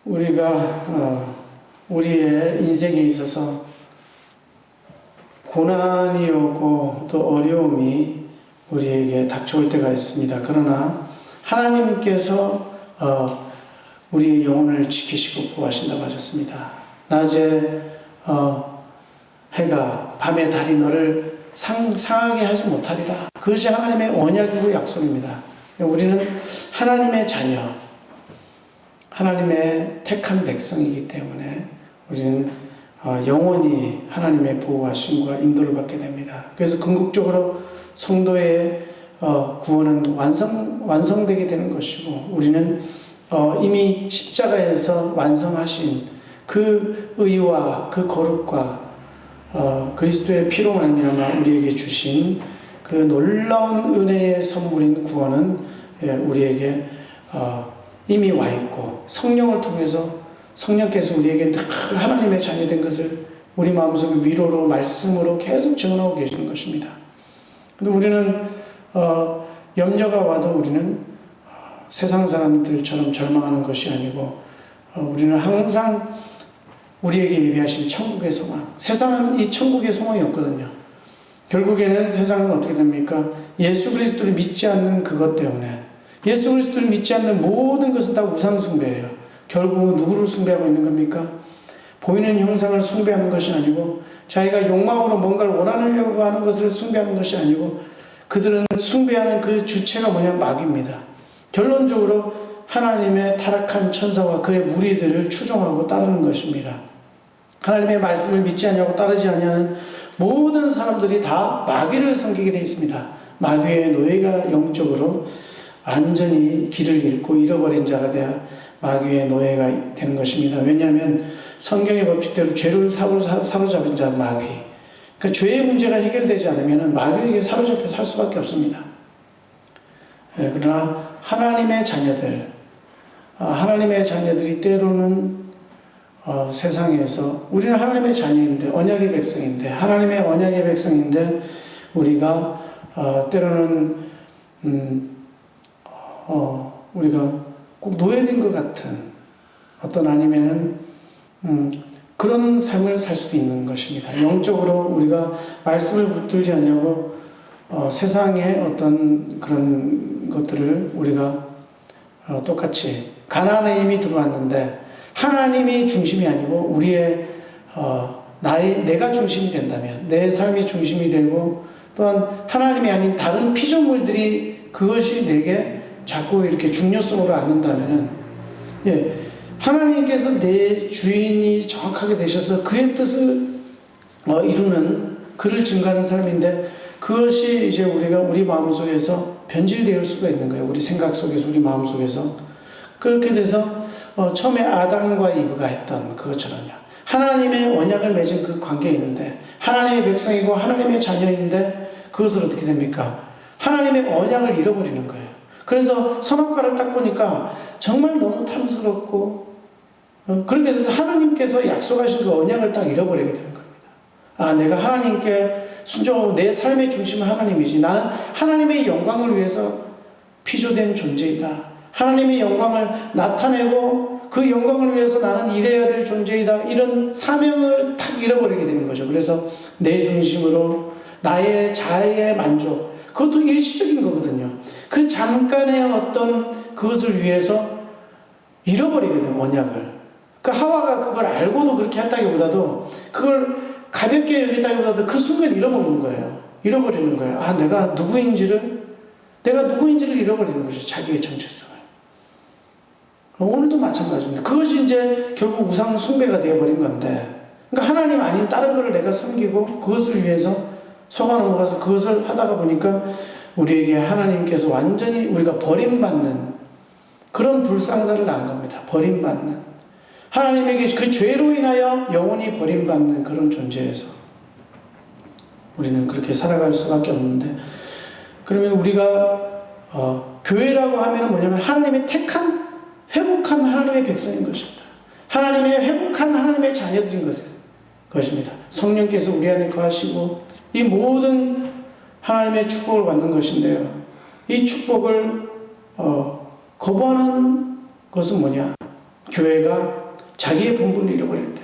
우리가 우리의 인생에 있어서 고난이 오고 또 어려움이 우리에게 닥쳐올 때가 있습니다. 그러나 하나님께서 우리의 영혼을 지키시고 보호하신다고 하셨습니다. 낮에 해가 밤에 달이 너를 상하게 하지 못하리라. 그것이 하나님의 언약이고 약속입니다. 우리는 하나님의 자녀, 하나님의 택한 백성이기 때문에 우리는 영원히 하나님의 보호하심과 인도를 받게 됩니다. 그래서 궁극적으로 성도의 구원은 완성되게 되는 것이고, 우리는 이미 십자가에서 완성하신 그 의와 그 거룩과 그리스도의 피로 말미암아 우리에게 주신 그 놀라운 은혜의 선물인 구원은 우리에게 이미 와 있고, 성령을 통해서 성령께서 우리에게 늘 하나님의 자녀된 것을 우리 마음속에 위로로 말씀으로 계속 증언하고 계시는 것입니다. 근데 우리는 염려가 와도 우리는 세상 사람들처럼 절망하는 것이 아니고, 우리는 항상 우리에게 예비하신 천국의 소망, 세상은 이 천국의 소망이 없거든요. 결국에는 세상은 어떻게 됩니까? 예수 그리스도를 믿지 않는 그것 때문에, 예수 그리스도를 믿지 않는 모든 것은 다 우상 숭배예요. 결국 누구를 숭배하고 있는 겁니까? 보이는 형상을 숭배하는 것이 아니고, 자기가 욕망으로 뭔가를 원하려고 하는 것을 숭배하는 것이 아니고, 그들은 숭배하는 그 주체가 뭐냐? 마귀입니다. 결론적으로 하나님의 타락한 천사와 그의 무리들을 추종하고 따르는 것입니다. 하나님의 말씀을 믿지 않냐고 따르지 않냐는 모든 사람들이 다 마귀를 섬기게 되어 있습니다. 마귀의 노예가 영적으로 완전히 길을 잃고 잃어버린 자가 되어 마귀의 노예가 되는 것입니다. 왜냐하면 성경의 법칙대로 죄를 사로잡은 자 마귀, 그러니까 죄의 문제가 해결되지 않으면 마귀에게 사로잡혀 살 수밖에 없습니다. 그러나 하나님의 자녀들이 때로는 세상에서, 우리는 하나님의 자녀인데, 언약의 백성인데, 하나님의 언약의 백성인데, 우리가 때로는 우리가 꼭 노예된 것 같은 아니면은 그런 삶을 살 수도 있는 것입니다. 영적으로 우리가 말씀을 붙들지 않냐고 세상의 어떤 그런 것들을 우리가 똑같이, 가나안에 이미 들어왔는데 하나님이 중심이 아니고 우리의 내가 중심이 된다면, 내 삶이 중심이 되고, 또한 하나님이 아닌 다른 피조물들이 그것이 내게 자꾸 이렇게 중요성으로 앉는다면은, 하나님께서 내 주인이 정확하게 되셔서 그의 뜻을 이루는, 그를 증거하는 삶인데, 그것이 이제 우리 마음속에서 변질되어 수가 있는 거예요. 우리 생각 속에서, 우리 마음 속에서. 그렇게 돼서 처음에 아담과 이브가 했던 그것처럼요. 하나님의 언약을 맺은 그 관계에 있는데, 하나님의 백성이고 하나님의 자녀인데, 그것을 어떻게 됩니까? 하나님의 언약을 잃어버리는 거예요. 그래서 선악과를 딱 보니까 정말 너무 탐스럽고, 그렇게 돼서 하나님께서 약속하신 그 언약을 딱 잃어버리게 되는 겁니다. 내가 하나님께 순종하고 내 삶의 중심은 하나님이지, 나는 하나님의 영광을 위해서 피조된 존재이다, 하나님의 영광을 나타내고 그 영광을 위해서 나는 일해야 될 존재이다, 이런 사명을 탁 잃어버리게 되는 거죠. 그래서 내 중심으로 나의 자아의 만족, 그것도 일시적인 거거든요. 그 잠깐의 어떤 그것을 위해서 잃어버리게 돼요, 언약을. 그 하와가 그걸 알고도 그렇게 했다기보다도, 그걸 가볍게 여겼다기보다도 그 순간 잃어버리는 거예요. 내가 누구인지를 잃어버리는 것이 자기의 정체성을. 오늘도 마찬가지입니다. 그것이 이제 결국 우상 숭배가 되어버린 건데, 그러니까 하나님 아닌 다른 것을 내가 섬기고 그것을 위해서 속아 넘어가서 그것을 하다가 보니까 우리에게 하나님께서 완전히 우리가 버림받는 그런 불상사를 낳은 겁니다. 버림받는, 하나님에게 그 죄로 인하여 영원히 버림받는 그런 존재에서 우리는 그렇게 살아갈 수밖에 없는데, 그러면 우리가 교회라고 하면 뭐냐면 하나님의 택한, 회복한 하나님의 백성인 것입니다. 하나님의 회복한 하나님의 자녀들인 것입니다. 성령께서 우리 안에 거하시고 이 모든 하나님의 축복을 받는 것인데요, 이 축복을 거부하는 것은 뭐냐? 교회가 자기의 본분을 잃어버릴 때,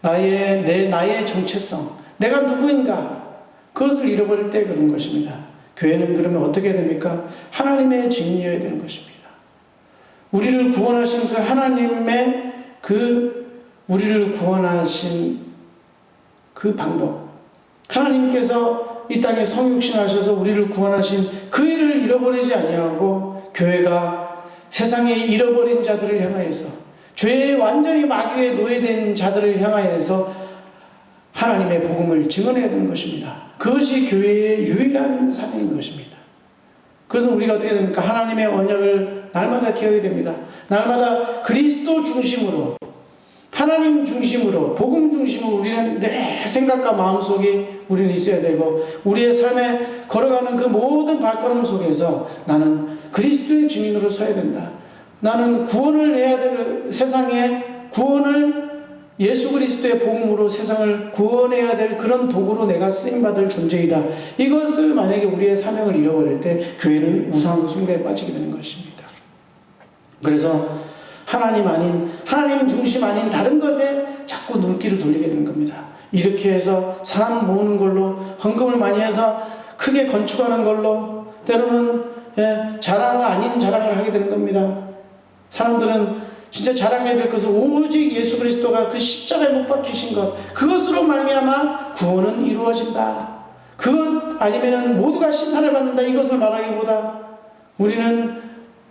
나의 정체성, 내가 누구인가, 그것을 잃어버릴 때 그런 것입니다. 교회는 그러면 어떻게 해야 됩니까? 하나님의 증인이어야 되는 것입니다. 우리를 구원하신 그 하나님의 우리를 구원하신 그 방법, 하나님께서 이 땅에 성육신하셔서 우리를 구원하신 그 일을 잃어버리지 아니하고, 교회가 세상에 잃어버린 자들을 향하여서, 죄에 완전히 마귀에 노예된 자들을 향하여서 하나님의 복음을 증언해야 되는 것입니다. 그것이 교회의 유일한 사명인 것입니다. 그래서 우리가 어떻게 됩니까? 하나님의 언약을 날마다 기억해야 됩니다. 날마다 그리스도 중심으로, 하나님 중심으로, 복음 중심으로 우리는 내 생각과 마음속에 우리는 있어야 되고, 우리의 삶에 걸어가는 그 모든 발걸음 속에서 나는 그리스도의 증인으로 서야 된다. 나는 구원을 해야 될, 세상에 구원을, 예수 그리스도의 복음으로 세상을 구원해야 될 그런 도구로 내가 쓰임받을 존재이다. 이것을 만약에 우리의 사명을 잃어버릴 때 교회는 우상 숭배에 빠지게 되는 것입니다. 그래서 하나님 중심 아닌 다른 것에 자꾸 눈길을 돌리게 되는 겁니다. 이렇게 해서 사람 모으는 걸로, 헌금을 많이 해서 크게 건축하는 걸로, 때로는 자랑 아닌 자랑을 하게 되는 겁니다. 사람들은 진짜 자랑해야 될 것은 오직 예수 그리스도가 그 십자가에 못 박히신 것, 그것으로 말미암아 구원은 이루어진다. 그것 아니면은 모두가 심판을 받는다. 이것을 말하기보다 우리는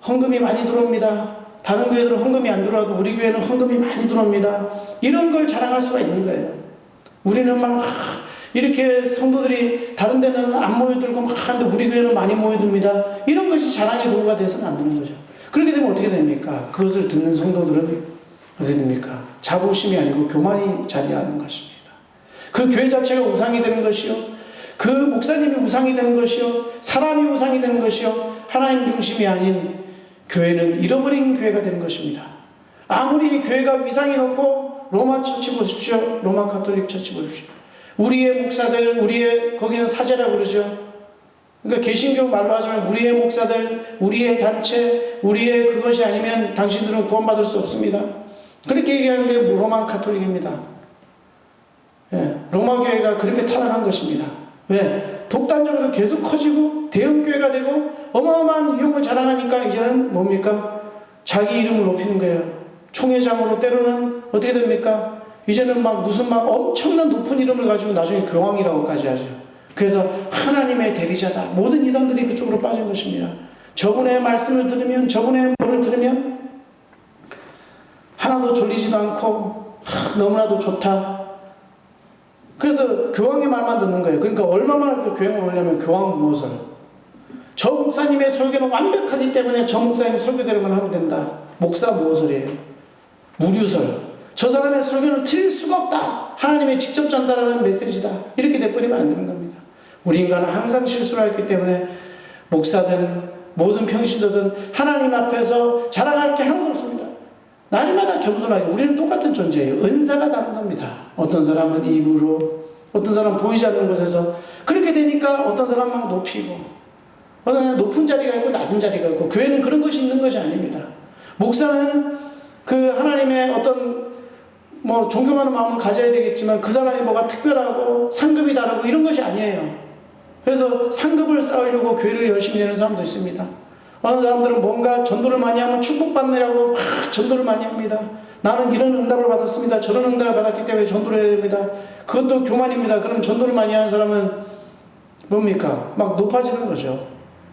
헌금이 많이 들어옵니다. 다른 교회들은 헌금이 안 들어와도 우리 교회는 헌금이 많이 들어옵니다. 이런 걸 자랑할 수가 있는 거예요. 우리는 막 이렇게 성도들이 다른 데는 안 모여들고 막 하는데 우리 교회는 많이 모여듭니다. 이런 것이 자랑의 도구가 돼서는 안 되는 거죠. 그렇게 되면 어떻게 됩니까? 그것을 듣는 성도들은 어떻게 됩니까? 자부심이 아니고 교만이 자리하는 것입니다. 그 교회 자체가 우상이 되는 것이요, 그 목사님이 우상이 되는 것이요, 사람이 우상이 되는 것이요, 하나님 중심이 아닌 교회는 잃어버린 교회가 되는 것입니다. 아무리 교회가 위상이 높고, 로마 처치 보십시오. 로마 가톨릭 처치 보십시오. 우리의 목사들, 거기는 사제라고 그러죠. 그러니까 개신교 말로 하자면 우리의 목사들, 우리의 단체, 우리의 그것이 아니면 당신들은 구원받을 수 없습니다. 그렇게 얘기하는 게 로마 가톨릭입니다. 로마 교회가 그렇게 타락한 것입니다. 왜? 독단적으로 계속 커지고 대형교회가 되고 어마어마한 위용을 자랑하니까 이제는 뭡니까? 자기 이름을 높이는 거예요. 총회장으로, 때로는 어떻게 됩니까? 이제는 막 엄청난 높은 이름을 가지고 나중에 교황이라고까지 하죠. 그래서 하나님의 대리자다. 모든 이단들이 그쪽으로 빠진 것입니다. 저분의 말씀을 들으면, 저분의 말을 들으면 하나도 졸리지도 않고 너무나도 좋다. 그래서 교황의 말만 듣는 거예요. 그러니까 얼마나 그 교양을 오려면 교황 무엇을, 저 목사님의 설교는 완벽하기 때문에 저 목사님 설교대로만 하면 된다. 목사 무엇을이에요? 무류설. 저 사람의 설교는 틀릴 수가 없다. 하나님의 직접 전달하는 메시지다. 이렇게 돼버리면 안 되는 겁니다. 우리 인간은 항상 실수를 했기 때문에 목사든 모든 평신도든 하나님 앞에서 자랑할 게 하나도 없습니다. 날마다 겸손하게, 우리는 똑같은 존재예요. 은사가 다른 겁니다. 어떤 사람은 입으로, 어떤 사람은 보이지 않는 곳에서. 그렇게 되니까 어떤 사람은 막 높이고, 어떤 사람은 높은 자리가 있고 낮은 자리가 있고. 교회는 그런 것이 있는 것이 아닙니다. 목사는 그 하나님의 어떤 존경하는 마음을 가져야 되겠지만 그 사람이 뭐가 특별하고 상급이 다르고 이런 것이 아니에요. 그래서 상급을 쌓으려고 교회를 열심히 내는 사람도 있습니다. 어느 사람들은 뭔가 전도를 많이 하면 축복받느라고 막 전도를 많이 합니다. 나는 이런 응답을 받았습니다. 저런 응답을 받았기 때문에 전도를 해야 됩니다. 그것도 교만입니다. 그럼 전도를 많이 하는 사람은 뭡니까? 막 높아지는 거죠.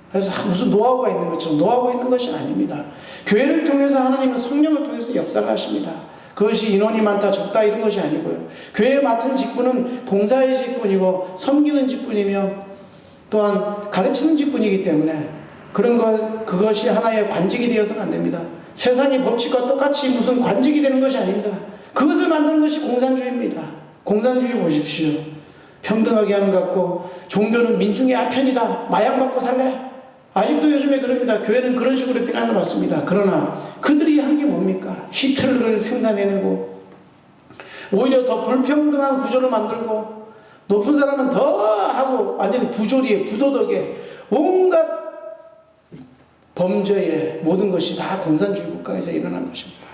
그래서 무슨 노하우가 있는 것처럼, 노하우가 있는 것이 아닙니다. 교회를 통해서 하나님은 성령을 통해서 역사를 하십니다. 그것이 인원이 많다 적다 이런 것이 아니고요. 교회에 맡은 직분은 봉사의 직분이고 섬기는 직분이며 또한 가르치는 직분이기 때문에 그것이 하나의 관직이 되어서는 안 됩니다. 세상의 법칙과 똑같이 무슨 관직이 되는 것이 아닙니다. 그것을 만드는 것이 공산주의입니다. 공산주의 보십시오. 평등하게 하는 것 같고, 종교는 민중의 아편이다. 마약 받고 살래? 아직도 요즘에 그럽니다. 교회는 그런 식으로 비난을 받습니다. 그러나 그들이 한 게 뭡니까? 히틀러를 생산해내고 오히려 더 불평등한 구조를 만들고, 높은 사람은 더 하고 완전히 부조리에, 부도덕에, 온갖 범죄의 모든 것이 다 공산주의 국가에서 일어난 것입니다.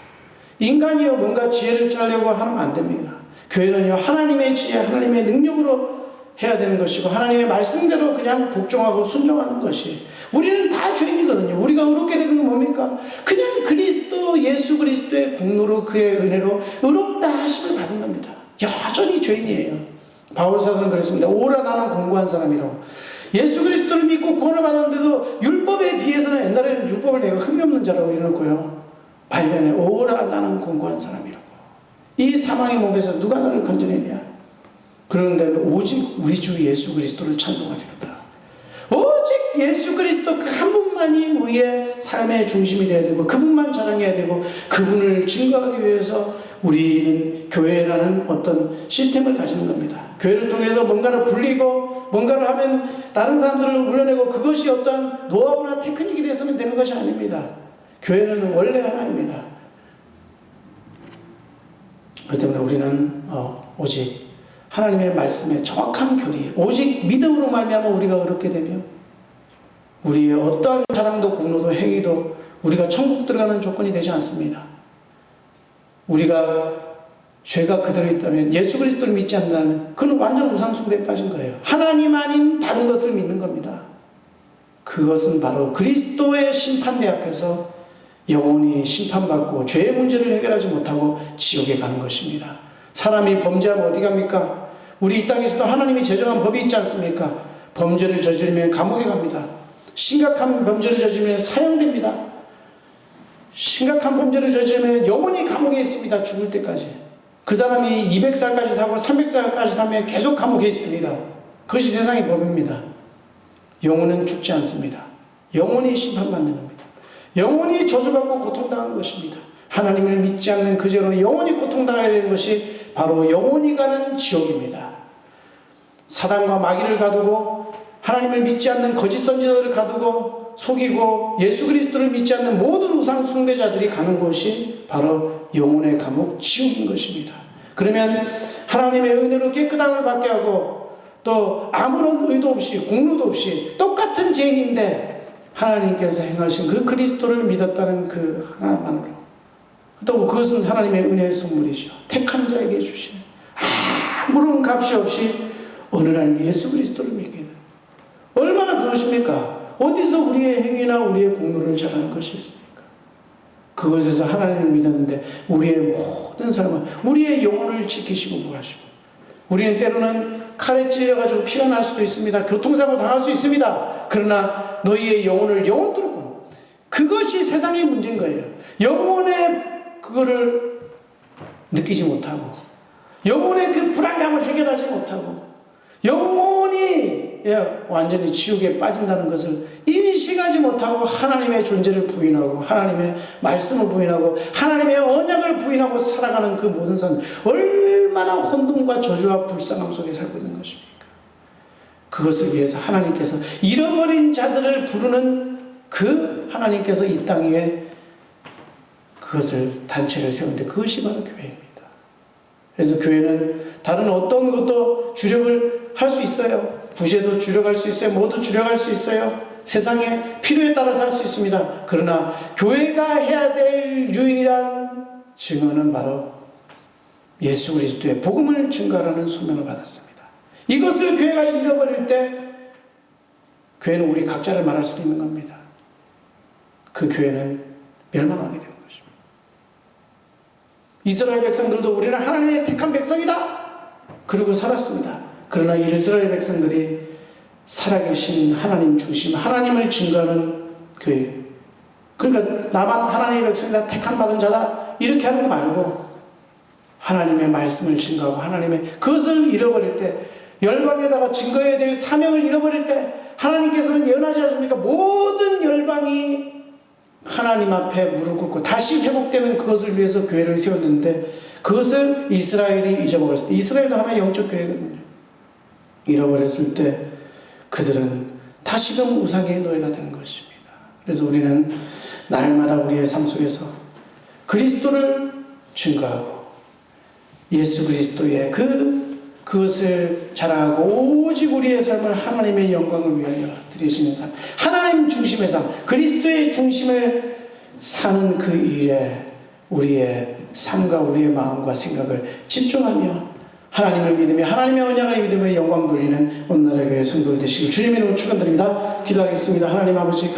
인간이요 뭔가 지혜를 짜려고 하면 안 됩니다. 교회는요 하나님의 지혜, 하나님의 능력으로 해야 되는 것이고 하나님의 말씀대로 그냥 복종하고 순종하는 것이. 우리는 다 죄인이거든요. 우리가 의롭게 되는 건 뭡니까? 그냥 그리스도 예수 그리스도의 공로로 그의 은혜로 의롭다 하심을 받은 겁니다. 여전히 죄인이에요. 바울 사도는 그랬습니다. 오라 나는 공고한 사람이라고. 예수 그리스도를 믿고 구원을 받았는데도 율법에 비해서는 옛날에는 율법을 내가 흠이 없는 자라고 이러고요. 반면에 오라 나는 공고한 사람이라고. 이 사망의 몸에서 누가 나를 건져내냐? 그런데 오직 우리 주 예수 그리스도를 찬송하리로다. 오직 예수 그리스도 그 한 분만이 우리의 삶의 중심이 되어야 되고 그분만 자랑해야 되고 그분을 증거하기 위해서 우리는 교회라는 어떤 시스템을 가지는 겁니다. 교회를 통해서 뭔가를 불리고 뭔가를 하면 다른 사람들을 물러내고 그것이 어떤 노하우나 테크닉이 돼서는 되는 것이 아닙니다. 교회는 원래 하나입니다. 그렇기 때문에 우리는 오직 하나님의 말씀의 정확한 교리, 오직 믿음으로 말미암아 우리가 의롭게 되며 우리의 어떠한 자랑도 공로도 행위도 우리가 천국 들어가는 조건이 되지 않습니다. 우리가 죄가 그대로 있다면 예수 그리스도를 믿지 않는다면 그는 완전 우상숭배에 빠진 거예요. 하나님 아닌 다른 것을 믿는 겁니다. 그것은 바로 그리스도의 심판대 앞에서 영원히 심판받고 죄의 문제를 해결하지 못하고 지옥에 가는 것입니다. 사람이 범죄하면 어디 갑니까? 우리 이 땅에서도 하나님이 제정한 법이 있지 않습니까? 범죄를 저지르면 감옥에 갑니다. 심각한 범죄를 저지르면 사형됩니다. 심각한 범죄를 저지르면 영원히 감옥에 있습니다. 죽을 때까지. 그 사람이 200살까지 사고 300살까지 사면 계속 감옥에 있습니다. 그것이 세상의 법입니다. 영혼은 죽지 않습니다. 영원히 심판받는 겁니다. 영원히 저주받고 고통당하는 것입니다. 하나님을 믿지 않는 그 죄로 영원히 고통당해야 되는 것이 바로 영원히 가는 지옥입니다. 사단과 마귀를 가두고 하나님을 믿지 않는 거짓 선지자들을 가두고 속이고 예수 그리스도를 믿지 않는 모든 우상 숭배자들이 가는 곳이 바로 영혼의 감옥 지옥인 것입니다. 그러면 하나님의 은혜로 깨끗함을 받게 하고 또 아무런 의도 없이 공로도 없이 똑같은 죄인인데 하나님께서 행하신 그 그리스도를 믿었다는 그 하나만으로 또 그것은 하나님의 은혜의 선물이죠. 택한 자에게 주시는 아무런 값이 없이 어느 날 예수 그리스도를 믿게 된 얼마나 그것입니까? 어디서 우리의 행위나 우리의 공로를 자랑할 것이 있습니까? 그것에서 하나님을 믿었는데 우리의 모든 삶은 우리의 영혼을 지키시고 구하시고 우리는 때로는 칼에 찔려가지고 피가 날 수도 있습니다. 교통사고 당할 수 있습니다. 그러나 너희의 영혼을 영원토록 그것이 세상의 문제인 거예요. 영혼의 그거를 느끼지 못하고 영혼의 그 불안감을 해결하지 못하고 영혼이 완전히 지옥에 빠진다는 것을 인식하지 못하고 하나님의 존재를 부인하고 하나님의 말씀을 부인하고 하나님의 언약을 부인하고 살아가는 그 모든 사람 얼마나 혼돈과 저주와 불쌍함 속에 살고 있는 것입니까? 그것을 위해서 하나님께서 잃어버린 자들을 부르는 그 하나님께서 이 땅 위에 그것을 단체를 세우는데 그것이 바로 교회입니다. 그래서 교회는 다른 어떤 것도 주력을 할 수 있어요. 구제도 주력할 수 있어요. 뭐도 주력할 수 있어요. 세상의 필요에 따라서 할 수 있습니다. 그러나 교회가 해야 될 유일한 증언은 바로 예수 그리스도의 복음을 증거하라는 소명을 받았습니다. 이것을 교회가 잃어버릴 때 교회는 우리 각자를 말할 수도 있는 겁니다. 그 교회는 멸망하게 됩니다. 이스라엘 백성들도 우리는 하나님의 택한 백성이다 그러고 살았습니다. 그러나 이스라엘 백성들이 살아계신 하나님 중심 하나님을 증거하는 교회, 그러니까 나만 하나님의 백성이다 택한 받은 자다 이렇게 하는 거 말고 하나님의 말씀을 증거하고 하나님의 그것을 잃어버릴 때 열방에다가 증거해야 될 사명을 잃어버릴 때 하나님께서는 예언하지 않습니까? 모든 열방이 하나님 앞에 무릎 꿇고 다시 회복되는 그것을 위해서 교회를 세웠는데 그것을 이스라엘이 잊어버렸을 때 이스라엘도 하나의 영적 교회거든요. 잃어버렸을 때 그들은 다시금 우상의 노예가 되는 것입니다. 그래서 우리는 날마다 우리의 삶 속에서 그리스도를 증거하고 예수 그리스도의 그것을 자랑하고 오직 우리의 삶을 하나님의 영광을 위하여 드리시는 삶, 하나님 중심의 삶, 그리스도의 중심을 사는 그 일에 우리의 삶과 우리의 마음과 생각을 집중하며 하나님을 믿으며 하나님의 언약을 믿으며 영광 돌리는 온나라 교회 성도들 되시길 주님의 이름으로 축원드립니다. 기도하겠습니다. 하나님 아버지